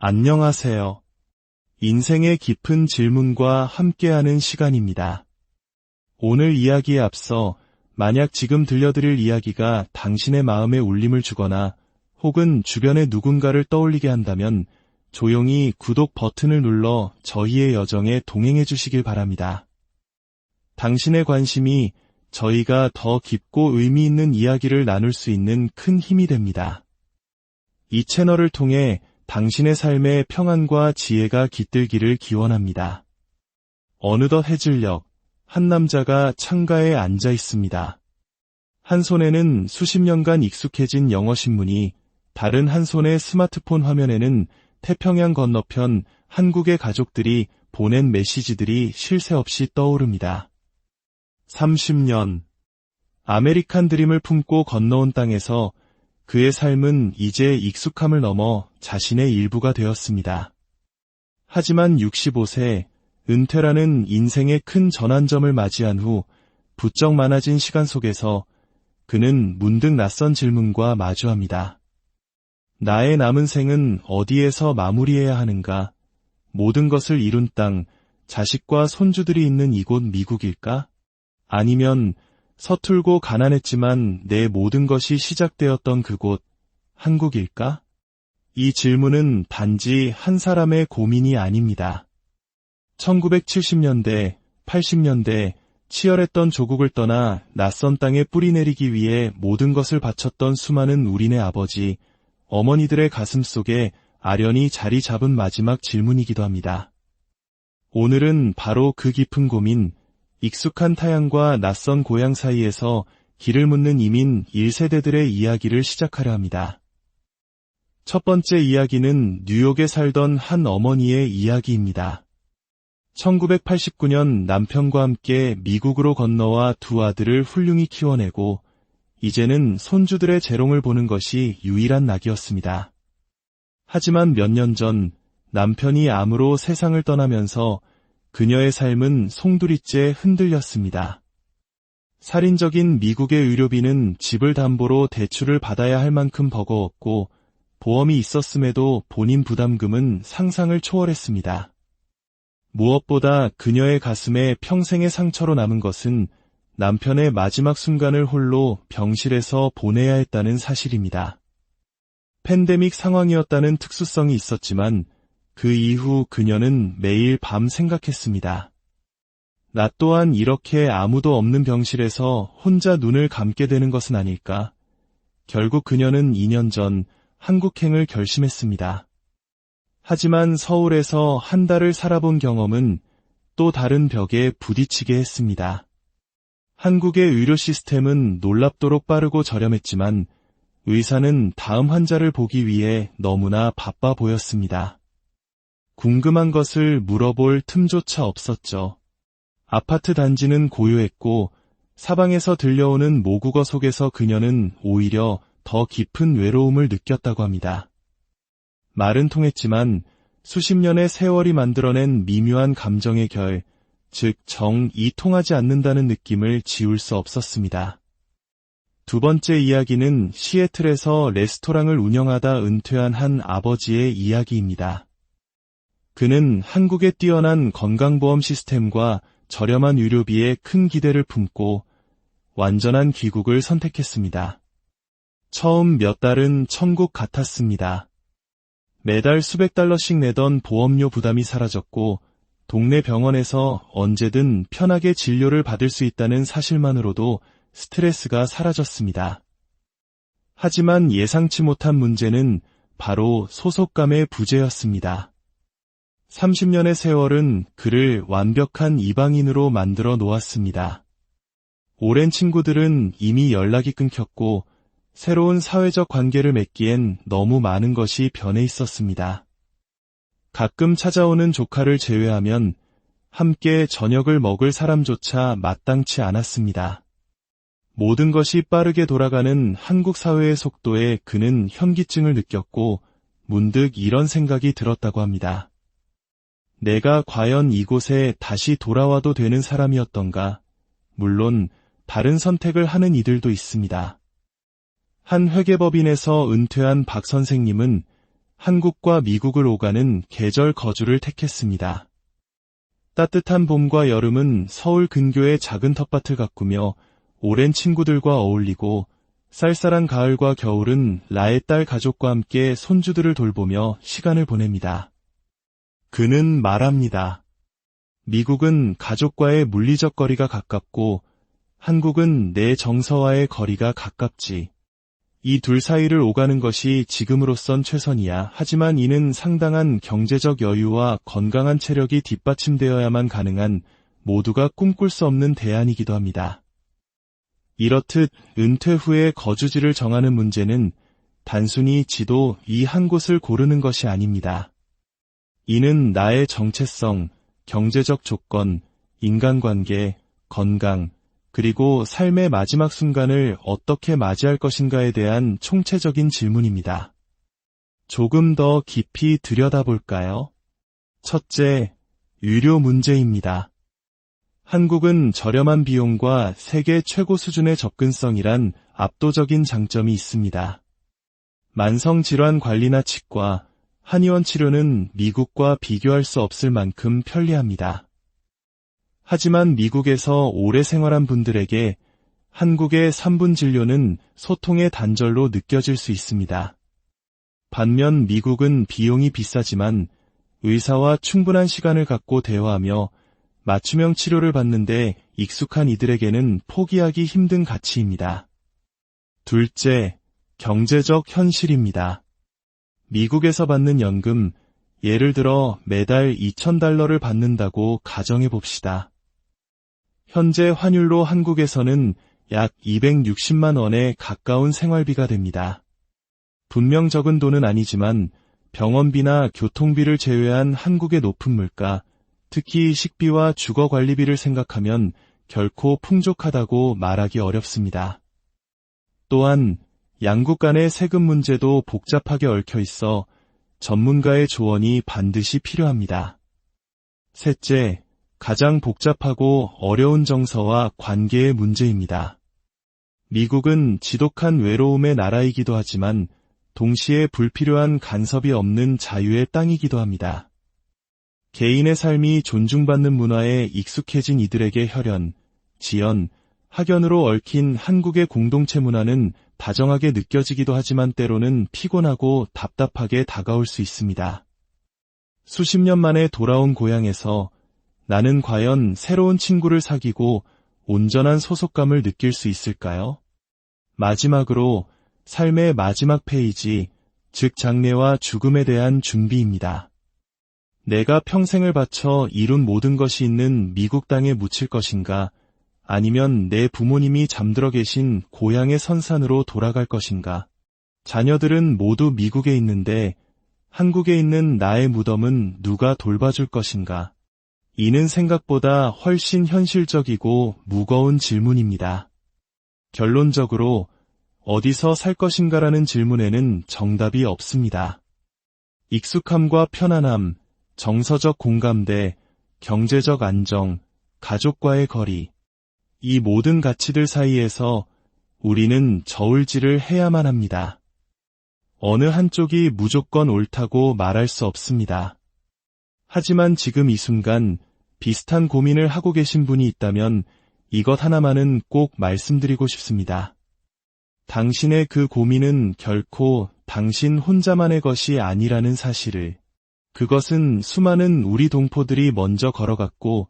안녕하세요. 인생의 깊은 질문과 함께하는 시간입니다. 오늘 이야기에 앞서 만약 지금 들려드릴 이야기가 당신의 마음에 울림을 주거나 혹은 주변의 누군가를 떠올리게 한다면 조용히 구독 버튼을 눌러 저희의 여정에 동행해 주시길 바랍니다. 당신의 관심이 저희가 더 깊고 의미 있는 이야기를 나눌 수 있는 큰 힘이 됩니다. 이 채널을 통해 당신의 삶에 평안과 지혜가 깃들기를 기원합니다. 어느덧 해질녘, 한 남자가 창가에 앉아 있습니다. 한 손에는 수십 년간 익숙해진 영어신문이, 다른 한 손의 스마트폰 화면에는 태평양 건너편 한국의 가족들이 보낸 메시지들이 쉴 새 없이 떠오릅니다. 30년. 아메리칸 드림을 품고 건너온 땅에서 그의 삶은 이제 익숙함을 넘어 자신의 일부가 되었습니다. 하지만 65세, 은퇴라는 인생의 큰 전환점을 맞이한 후 부쩍 많아진 시간 속에서 그는 문득 낯선 질문과 마주합니다. 나의 남은 생은 어디에서 마무리해야 하는가? 모든 것을 이룬 땅, 자식과 손주들이 있는 이곳 미국일까? 아니면 서툴고 가난했지만 내 모든 것이 시작되었던 그곳, 한국일까? 이 질문은 단지 한 사람의 고민이 아닙니다. 1970년대, 80년대 치열했던 조국을 떠나 낯선 땅에 뿌리 내리기 위해 모든 것을 바쳤던 수많은 우리네 아버지, 어머니들의 가슴 속에 아련히 자리 잡은 마지막 질문이기도 합니다. 오늘은 바로 그 깊은 고민, 익숙한 타향과 낯선 고향 사이에서 길을 묻는 이민 1세대들의 이야기를 시작하려 합니다. 첫 번째 이야기는 뉴욕에 살던 한 어머니의 이야기입니다. 1989년 남편과 함께 미국으로 건너와 두 아들을 훌륭히 키워내고 이제는 손주들의 재롱을 보는 것이 유일한 낙이었습니다. 하지만 몇 년 전 남편이 암으로 세상을 떠나면서 그녀의 삶은 송두리째 흔들렸습니다. 살인적인 미국의 의료비는 집을 담보로 대출을 받아야 할 만큼 버거웠고 보험이 있었음에도 본인 부담금은 상상을 초월했습니다. 무엇보다 그녀의 가슴에 평생의 상처로 남은 것은 남편의 마지막 순간을 홀로 병실에서 보내야 했다는 사실입니다. 팬데믹 상황이었다는 특수성이 있었지만 그 이후 그녀는 매일 밤 생각했습니다. 나 또한 이렇게 아무도 없는 병실에서 혼자 눈을 감게 되는 것은 아닐까? 결국 그녀는 2년 전 한국행을 결심했습니다. 하지만 서울에서 한 달을 살아본 경험은 또 다른 벽에 부딪히게 했습니다. 한국의 의료 시스템은 놀랍도록 빠르고 저렴했지만 의사는 다음 환자를 보기 위해 너무나 바빠 보였습니다. 궁금한 것을 물어볼 틈조차 없었죠. 아파트 단지는 고요했고 사방에서 들려오는 모국어 속에서 그녀는 오히려 더 깊은 외로움을 느꼈다고 합니다. 말은 통했지만 수십 년의 세월이 만들어낸 미묘한 감정의 결, 즉 정이 통하지 않는다는 느낌을 지울 수 없었습니다. 두 번째 이야기는 시애틀에서 레스토랑을 운영하다 은퇴한 한 아버지의 이야기입니다. 그는 한국의 뛰어난 건강보험 시스템과 저렴한 의료비에 큰 기대를 품고 완전한 귀국을 선택했습니다. 처음 몇 달은 천국 같았습니다. 매달 수백 달러씩 내던 보험료 부담이 사라졌고 동네 병원에서 언제든 편하게 진료를 받을 수 있다는 사실만으로도 스트레스가 사라졌습니다. 하지만 예상치 못한 문제는 바로 소속감의 부재였습니다. 30년의 세월은 그를 완벽한 이방인으로 만들어 놓았습니다. 오랜 친구들은 이미 연락이 끊겼고 새로운 사회적 관계를 맺기엔 너무 많은 것이 변해 있었습니다. 가끔 찾아오는 조카를 제외하면 함께 저녁을 먹을 사람조차 마땅치 않았습니다. 모든 것이 빠르게 돌아가는 한국 사회의 속도에 그는 현기증을 느꼈고 문득 이런 생각이 들었다고 합니다. 내가 과연 이곳에 다시 돌아와도 되는 사람이었던가? 물론 다른 선택을 하는 이들도 있습니다. 한 회계법인에서 은퇴한 박 선생님은 한국과 미국을 오가는 계절 거주를 택했습니다. 따뜻한 봄과 여름은 서울 근교의 작은 텃밭을 가꾸며 오랜 친구들과 어울리고, 쌀쌀한 가을과 겨울은 라의 딸 가족과 함께 손주들을 돌보며 시간을 보냅니다. 그는 말합니다. 미국은 가족과의 물리적 거리가 가깝고 한국은 내 정서와의 거리가 가깝지. 이 둘 사이를 오가는 것이 지금으로선 최선이야. 하지만 이는 상당한 경제적 여유와 건강한 체력이 뒷받침되어야만 가능한 모두가 꿈꿀 수 없는 대안이기도 합니다. 이렇듯 은퇴 후에 거주지를 정하는 문제는 단순히 지도 이 한 곳을 고르는 것이 아닙니다. 이는 나의 정체성, 경제적 조건, 인간관계, 건강, 그리고 삶의 마지막 순간을 어떻게 맞이할 것인가에 대한 총체적인 질문입니다. 조금 더 깊이 들여다볼까요? 첫째, 유료 문제입니다. 한국은 저렴한 비용과 세계 최고 수준의 접근성이란 압도적인 장점이 있습니다. 만성질환 관리나 치과, 한의원 치료는 미국과 비교할 수 없을 만큼 편리합니다. 하지만 미국에서 오래 생활한 분들에게 한국의 3분 진료는 소통의 단절로 느껴질 수 있습니다. 반면 미국은 비용이 비싸지만 의사와 충분한 시간을 갖고 대화하며 맞춤형 치료를 받는데 익숙한 이들에게는 포기하기 힘든 가치입니다. 둘째, 경제적 현실입니다. 미국에서 받는 연금, 예를 들어 매달 $2,000를 받는다고 가정해 봅시다. 현재 환율로 한국에서는 약 260만 원에 가까운 생활비가 됩니다. 분명 적은 돈은 아니지만 병원비나 교통비를 제외한 한국의 높은 물가, 특히 식비와 주거관리비를 생각하면 결코 풍족하다고 말하기 어렵습니다. 또한 양국 간의 세금 문제도 복잡하게 얽혀 있어 전문가의 조언이 반드시 필요합니다. 셋째, 가장 복잡하고 어려운 정서와 관계의 문제입니다. 미국은 지독한 외로움의 나라이기도 하지만 동시에 불필요한 간섭이 없는 자유의 땅이기도 합니다. 개인의 삶이 존중받는 문화에 익숙해진 이들에게 혈연, 지연, 학연으로 얽힌 한국의 공동체 문화는 다정하게 느껴지기도 하지만 때로는 피곤하고 답답하게 다가올 수 있습니다. 수십 년 만에 돌아온 고향에서 나는 과연 새로운 친구를 사귀고 온전한 소속감을 느낄 수 있을까요? 마지막으로 삶의 마지막 페이지, 즉 장래와 죽음에 대한 준비입니다. 내가 평생을 바쳐 이룬 모든 것이 있는 미국 땅에 묻힐 것인가? 아니면 내 부모님이 잠들어 계신 고향의 선산으로 돌아갈 것인가? 자녀들은 모두 미국에 있는데 한국에 있는 나의 무덤은 누가 돌봐줄 것인가? 이는 생각보다 훨씬 현실적이고 무거운 질문입니다. 결론적으로 어디서 살 것인가라는 질문에는 정답이 없습니다. 익숙함과 편안함, 정서적 공감대, 경제적 안정, 가족과의 거리, 이 모든 가치들 사이에서 우리는 저울질을 해야만 합니다. 어느 한쪽이 무조건 옳다고 말할 수 없습니다. 하지만 지금 이 순간 비슷한 고민을 하고 계신 분이 있다면 이것 하나만은 꼭 말씀드리고 싶습니다. 당신의 그 고민은 결코 당신 혼자만의 것이 아니라는 사실을, 그것은 수많은 우리 동포들이 먼저 걸어갔고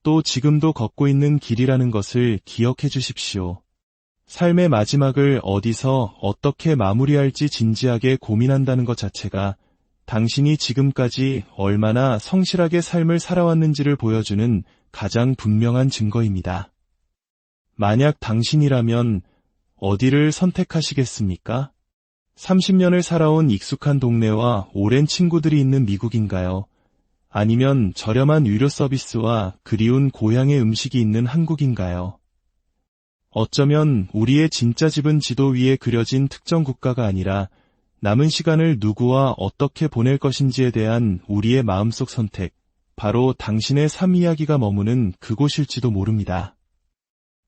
또 지금도 걷고 있는 길이라는 것을 기억해 주십시오. 삶의 마지막을 어디서 어떻게 마무리할지 진지하게 고민한다는 것 자체가 당신이 지금까지 얼마나 성실하게 삶을 살아왔는지를 보여주는 가장 분명한 증거입니다. 만약 당신이라면 어디를 선택하시겠습니까? 30년을 살아온 익숙한 동네와 오랜 친구들이 있는 미국인가요? 아니면 저렴한 유료 서비스와 그리운 고향의 음식이 있는 한국인가요? 어쩌면 우리의 진짜 집은 지도 위에 그려진 특정 국가가 아니라 남은 시간을 누구와 어떻게 보낼 것인지에 대한 우리의 마음속 선택, 바로 당신의 삶 이야기가 머무는 그곳일지도 모릅니다.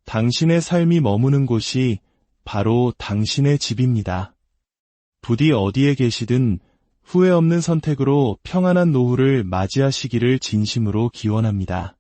당신의 삶이 머무는 곳이 바로 당신의 집입니다. 부디 어디에 계시든 후회 없는 선택으로 평안한 노후를 맞이하시기를 진심으로 기원합니다.